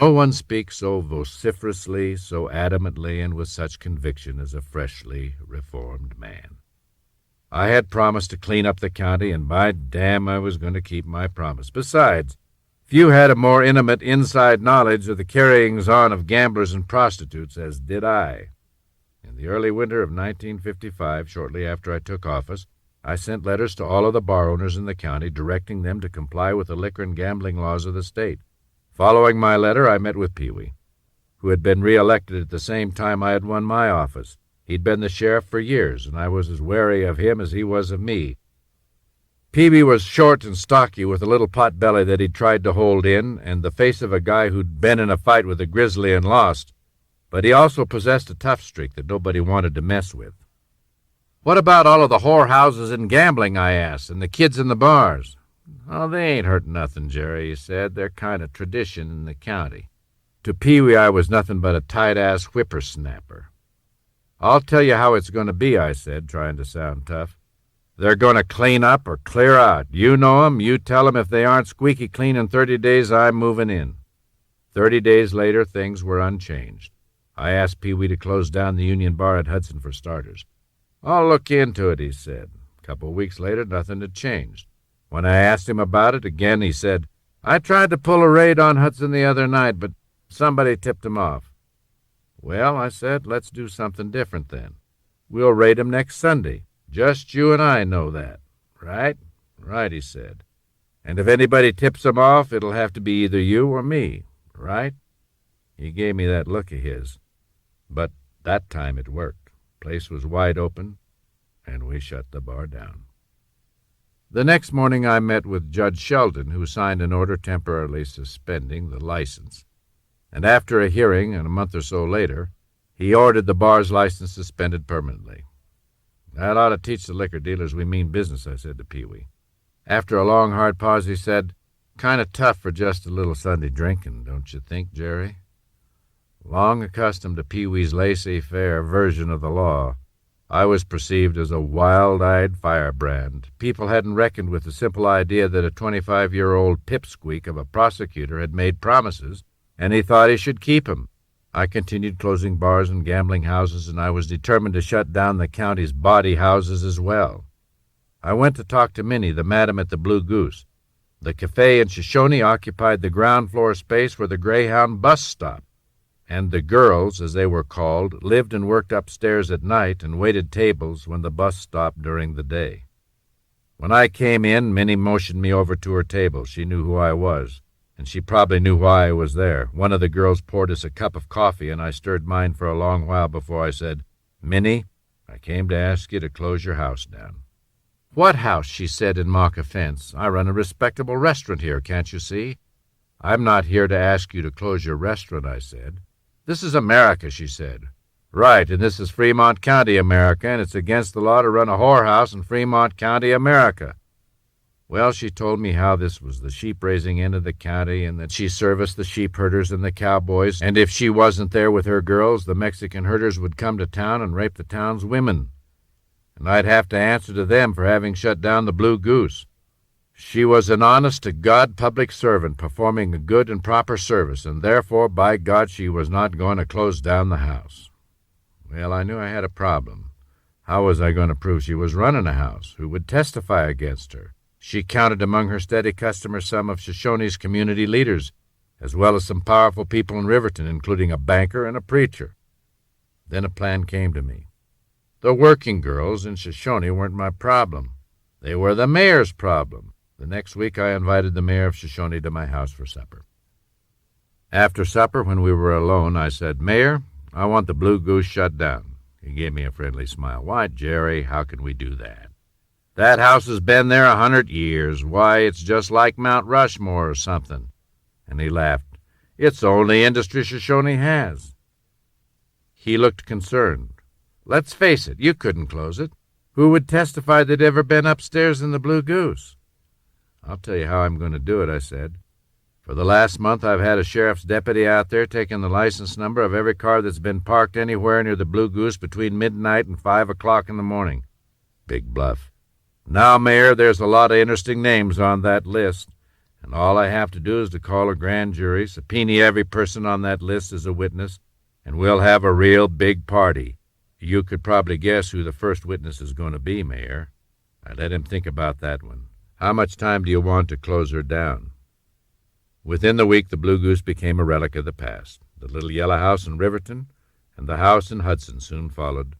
No one speaks so vociferously, so adamantly, and with such conviction as a freshly reformed man. I had promised to clean up the county, and by damn I was going to keep my promise. Besides, few had a more intimate inside knowledge of the carryings-on of gamblers and prostitutes as did I. In the early winter of 1955, shortly after I took office, I sent letters to all of the bar owners in the county directing them to comply with the liquor and gambling laws of the state. Following my letter, I met with Pee-wee, who had been re-elected at the same time I had won my office. He'd been the sheriff for years, and I was as wary of him as he was of me. Pee-wee was short and stocky, with a little pot belly that he'd tried to hold in, and the face of a guy who'd been in a fight with a grizzly and lost. But he also possessed a tough streak that nobody wanted to mess with. "What about all of the whorehouses and gambling," I asked, "and the kids in the bars?" "Oh, they ain't hurt nothing, Jerry," he said. "They're kind of tradition in the county." To Pee-wee I was nothing but a tight-ass whippersnapper. "I'll tell you how it's going to be," I said, trying to sound tough. "They're going to clean up or clear out. You know 'em. You tell 'em if they aren't squeaky clean in 30 days, I'm moving in." 30 days later, things were unchanged. I asked Pee-wee to close down the Union Bar at Hudson for starters. "I'll look into it," he said. A couple of weeks later, nothing had changed. When I asked him about it again, he said, "I tried to pull a raid on Hudson the other night, but somebody tipped him off." "Well," I said, "let's do something different then. We'll raid him next Sunday. Just you and I know that." "Right?" "Right," he said. "And if anybody tips him off, it'll have to be either you or me. Right?" He gave me that look of his. But that time it worked. Place was wide open, and we shut the bar down. The next morning I met with Judge Sheldon, who signed an order temporarily suspending the license. And after a hearing, and a month or so later, he ordered the bar's license suspended permanently. "That ought to teach the liquor dealers we mean business," I said to Pee-wee. After a long, hard pause, he said, "Kind of tough for just a little Sunday drinking, don't you think, Jerry?" Long accustomed to Pee-wee's laissez-faire version of the law, I was perceived as a wild-eyed firebrand. People hadn't reckoned with the simple idea that a 25-year-old pipsqueak of a prosecutor had made promises, and he thought he should keep 'em. I continued closing bars and gambling houses, and I was determined to shut down the county's bawdy houses as well. I went to talk to Minnie, the madam at the Blue Goose. The cafe in Shoshone occupied the ground floor space where the Greyhound bus stopped, and the girls, as they were called, lived and worked upstairs at night and waited tables when the bus stopped during the day. When I came in, Minnie motioned me over to her table. She knew who I was, and she probably knew why I was there. One of the girls poured us a cup of coffee, and I stirred mine for a long while before I said, "Minnie, I came to ask you to close your house down." "What house?" she said in mock offense. "I run a respectable restaurant here, can't you see?" "I'm not here to ask you to close your restaurant," I said. "This is America," she said. "Right, and this is Fremont County, America, and it's against the law to run a whorehouse in Fremont County, America." Well, she told me how this was the sheep-raising end of the county, and that she serviced the sheep herders and the cowboys, and if she wasn't there with her girls, the Mexican herders would come to town and rape the town's women, and I'd have to answer to them for having shut down the Blue Goose. She was an honest-to-God public servant performing a good and proper service, and therefore, by God, she was not going to close down the house. Well, I knew I had a problem. How was I going to prove she was running a house? Who would testify against her? She counted among her steady customers some of Shoshone's community leaders, as well as some powerful people in Riverton, including a banker and a preacher. Then a plan came to me. The working girls in Shoshone weren't my problem. They were the mayor's problem. The next week I invited the mayor of Shoshone to my house for supper. After supper, when we were alone, I said, "Mayor, I want the Blue Goose shut down." He gave me a friendly smile. "Why, Jerry, how can we do that? That house has been there 100 years. Why, it's just like Mount Rushmore or something." And he laughed. "It's the only industry Shoshone has." He looked concerned. "Let's face it, you couldn't close it. Who would testify they'd ever been upstairs in the Blue Goose?" "I'll tell you how I'm going to do it," I said. "For the last month I've had a sheriff's deputy out there taking the license number of every car that's been parked anywhere near the Blue Goose between midnight and 5 o'clock in the morning." Big bluff. "Now, Mayor, there's a lot of interesting names on that list, and all I have to do is to call a grand jury, subpoena every person on that list as a witness, and we'll have a real big party. You could probably guess who the first witness is going to be, Mayor. I let him think about that one. How much time do you want to close her down? Within the week, the Blue Goose became a relic of the past. The little yellow house in Riverton and the house in Hudson soon followed.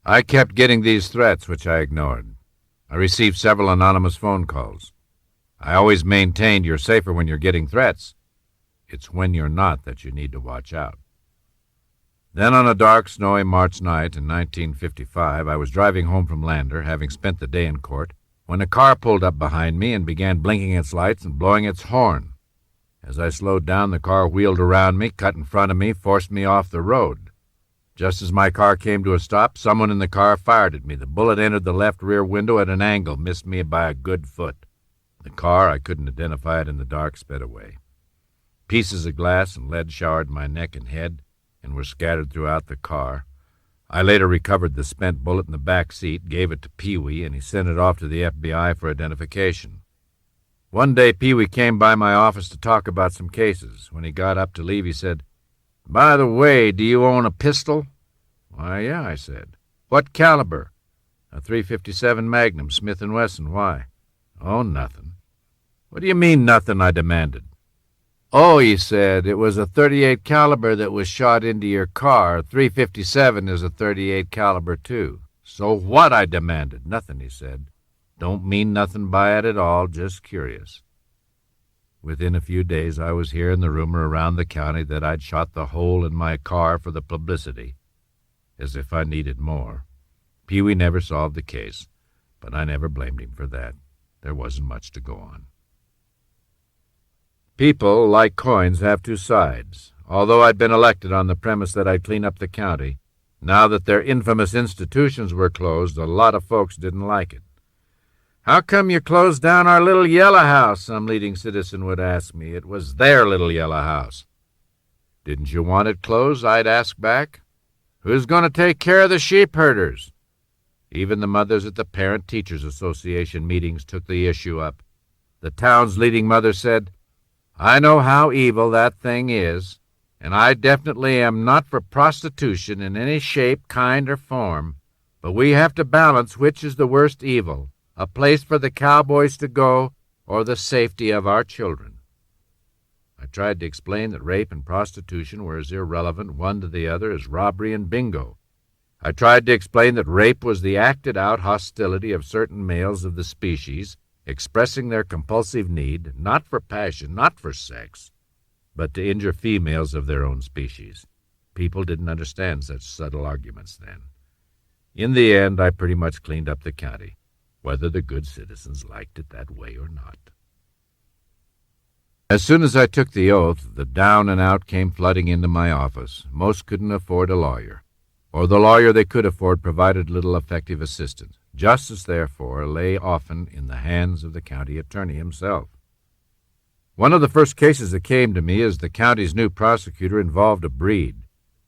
I kept getting these threats, which I ignored. I received several anonymous phone calls. I always maintained you're safer when you're getting threats. It's when you're not that you need to watch out. Then on a dark, snowy March night in 1955, I was driving home from Lander, having spent the day in court, when a car pulled up behind me and began blinking its lights and blowing its horn. As I slowed down, the car wheeled around me, cut in front of me, forced me off the road. Just as my car came to a stop, someone in the car fired at me. The bullet entered the left rear window at an angle, missed me by a good foot. The car, I couldn't identify it in the dark, sped away. Pieces of glass and lead showered my neck and head and were scattered throughout the car. I later recovered the spent bullet in the back seat, gave it to Pee-wee, and he sent it off to the FBI for identification. One day, Pee-wee came by my office to talk about some cases. When he got up to leave, he said, "By the way, do you own a pistol?" "Why, yeah," I said. "What caliber?" "A .357 Magnum, Smith & Wesson. Why?" "Oh, nothing." "What do you mean, nothing?" I demanded. "Oh," he said, "it was a .38 caliber that was shot into your car. A .357 is a .38 caliber, too." "So what?" I demanded. "Nothing," he said. "Don't mean nothing by it at all, just curious." Within a few days, I was hearing the rumor around the county that I'd shot the hole in my car for the publicity. As if I needed more. Pee-wee never solved the case, but I never blamed him for that. There wasn't much to go on. People, like coins, have two sides. Although I'd been elected on the premise that I'd clean up the county, now that their infamous institutions were closed, a lot of folks didn't like it. "How come you closed down our little yellow house?" some leading citizen would ask me. It was their little yellow house. "Didn't you want it closed?" I'd ask back. "Who's going to take care of the sheep herders?" Even the mothers at the Parent Teachers Association meetings took the issue up. The town's leading mother said, "I know how evil that thing is, and I definitely am not for prostitution in any shape, kind, or form, but we have to balance which is the worst evil, a place for the cowboys to go or the safety of our children." I tried to explain that rape and prostitution were as irrelevant one to the other as robbery and bingo. I tried to explain that rape was the acted-out hostility of certain males of the species, expressing their compulsive need, not for passion, not for sex, but to injure females of their own species. People didn't understand such subtle arguments then. In the end, I pretty much cleaned up the county, whether the good citizens liked it that way or not. As soon as I took the oath, the down and out came flooding into my office. Most couldn't afford a lawyer, or the lawyer they could afford provided little effective assistance. Justice, therefore, lay often in the hands of the county attorney himself. One of the first cases that came to me as the county's new prosecutor involved a breed,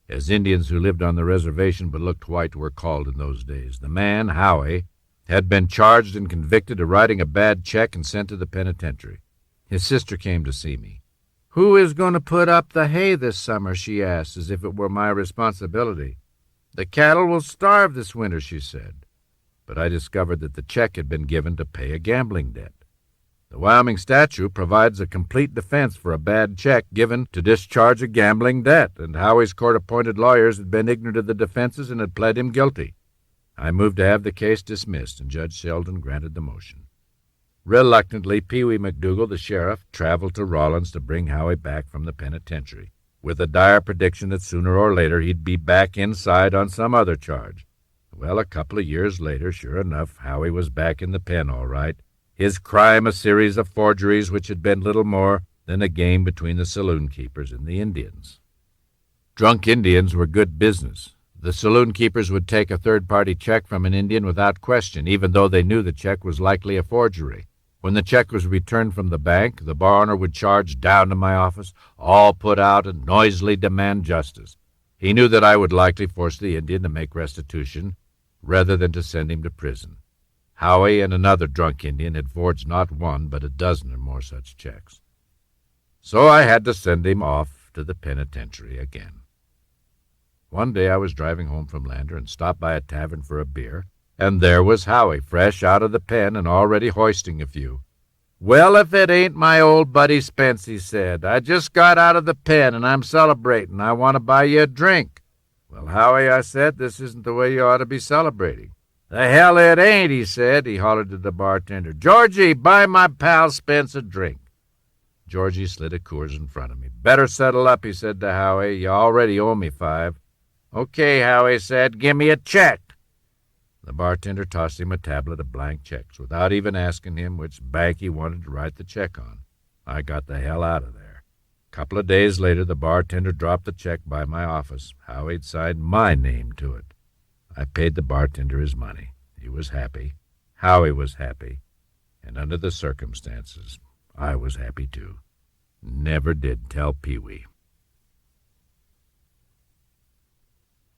as Indians who lived on the reservation but looked white were called in those days. The man, Howie, had been charged and convicted of writing a bad check and sent to the penitentiary. His sister came to see me. "Who is going to put up the hay this summer?" she asked, as if it were my responsibility. "The cattle will starve this winter," she said. But I discovered that the check had been given to pay a gambling debt. The Wyoming statute provides a complete defense for a bad check given to discharge a gambling debt, and Howie's court-appointed lawyers had been ignorant of the defenses and had pled him guilty. I moved to have the case dismissed, and Judge Sheldon granted the motion. Reluctantly, Pee-wee McDougal, the sheriff, traveled to Rawlins to bring Howie back from the penitentiary, with a dire prediction that sooner or later he'd be back inside on some other charge. Well, a couple of years later, sure enough, Howie was back in the pen all right, his crime a series of forgeries which had been little more than a game between the saloon keepers and the Indians. Drunk Indians were good business. The saloon keepers would take a third-party check from an Indian without question, even though they knew the check was likely a forgery. When the check was returned from the bank, the bar owner would charge down to my office, all put out, and noisily demand justice. He knew that I would likely force the Indian to make restitution rather than to send him to prison. Howie and another drunk Indian had forged not one but a dozen or more such checks. So I had to send him off to the penitentiary again. One day I was driving home from Lander and stopped by a tavern for a beer, and there was Howie, fresh out of the pen and already hoisting a few. "Well, if it ain't my old buddy Spence," he said. "I just got out of the pen, and I'm celebrating. I want to buy you a drink." "Well, Howie," I said, "this isn't the way you ought to be celebrating." "The hell it ain't," he said. He hollered to the bartender, "Georgie, buy my pal Spence a drink." Georgie slid a Coors in front of me. "Better settle up," he said to Howie. "You already owe me $5. "Okay," Howie said, "give me a check." The bartender tossed him a tablet of blank checks without even asking him which bank he wanted to write the check on. I got the hell out of there. A couple of days later, the bartender dropped the check by my office. Howie'd signed my name to it. I paid the bartender his money. He was happy. Howie was happy. And under the circumstances, I was happy too. Never did tell Pee-wee.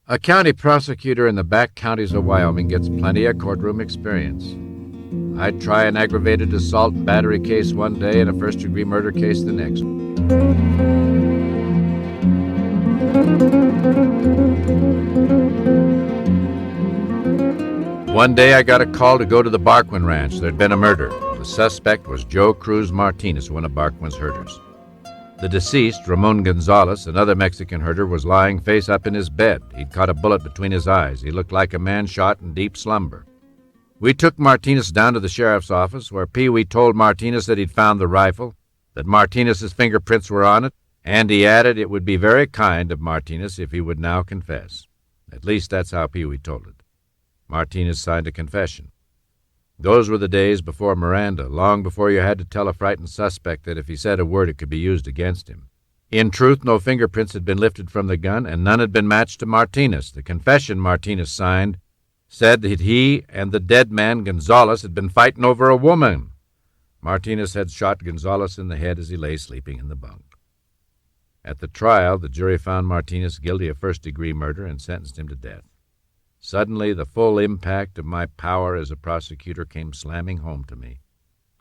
A county prosecutor in the back counties of Wyoming gets plenty of courtroom experience. I'd try an aggravated assault and battery case one day and a first-degree murder case the next. One day I got a call to go to the Barquin Ranch. There'd been a murder. The suspect was Joe Cruz Martinez, one of Barquin's herders. The deceased, Ramon Gonzalez, another Mexican herder, was lying face up in his bed. He'd caught a bullet between his eyes. He looked like a man shot in deep slumber. We took Martinez down to the sheriff's office, where Pee-wee told Martinez that he'd found the rifle, that Martinez's fingerprints were on it, and he added it would be very kind of Martinez if he would now confess. At least that's how Pee-wee told it. Martinez signed a confession. Those were the days before Miranda, long before you had to tell a frightened suspect that if he said a word it could be used against him. In truth, no fingerprints had been lifted from the gun, and none had been matched to Martinez. The confession Martinez signed said that he and the dead man, Gonzalez, had been fighting over a woman. Martinez had shot Gonzalez in the head as he lay sleeping in the bunk. At the trial, the jury found Martinez guilty of first-degree murder and sentenced him to death. Suddenly, the full impact of my power as a prosecutor came slamming home to me.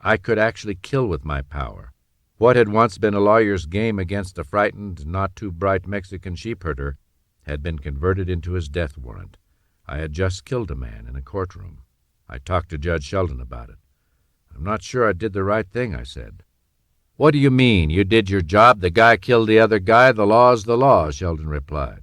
I could actually kill with my power. What had once been a lawyer's game against a frightened, not-too-bright Mexican sheepherder had been converted into his death warrant. I had just killed a man in a courtroom. I talked to Judge Sheldon about it. "I'm not sure I did the right thing," I said. "What do you mean? You did your job. The guy killed the other guy. The law's the law," Sheldon replied.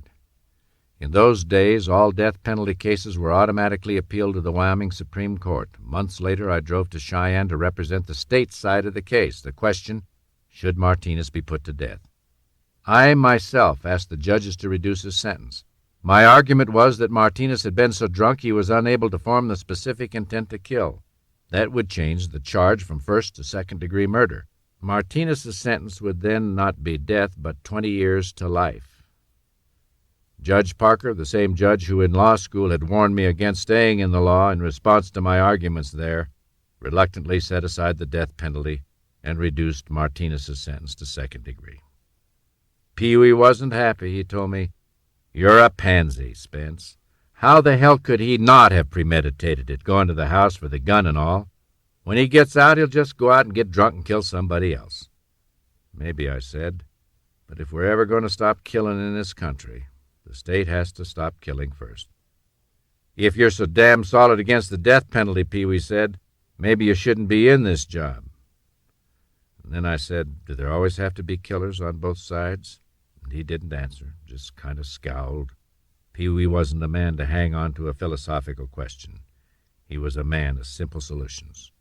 In those days, all death penalty cases were automatically appealed to the Wyoming Supreme Court. Months later, I drove to Cheyenne to represent the state side of the case, the question, should Martinez be put to death? I myself asked the judges to reduce his sentence. My argument was that Martinez had been so drunk he was unable to form the specific intent to kill. That would change the charge from first to second-degree murder. Martinez's sentence would then not be death, but 20 years to life. Judge Parker, the same judge who in law school had warned me against staying in the law in response to my arguments there, reluctantly set aside the death penalty and reduced Martinez's sentence to second degree. Pee-wee wasn't happy. He told me, "You're a pansy, Spence. How the hell could he not have premeditated it, going to the house for the gun and all? When he gets out, he'll just go out and get drunk and kill somebody else." "Maybe," I said, "but if we're ever going to stop killing in this country, the state has to stop killing first." "If you're so damn solid against the death penalty," Pee-wee said, "maybe you shouldn't be in this job." And then I said, "Do there always have to be killers on both sides?" And he didn't answer, just kind of scowled. Pee-wee wasn't a man to hang on to a philosophical question. He was a man of simple solutions.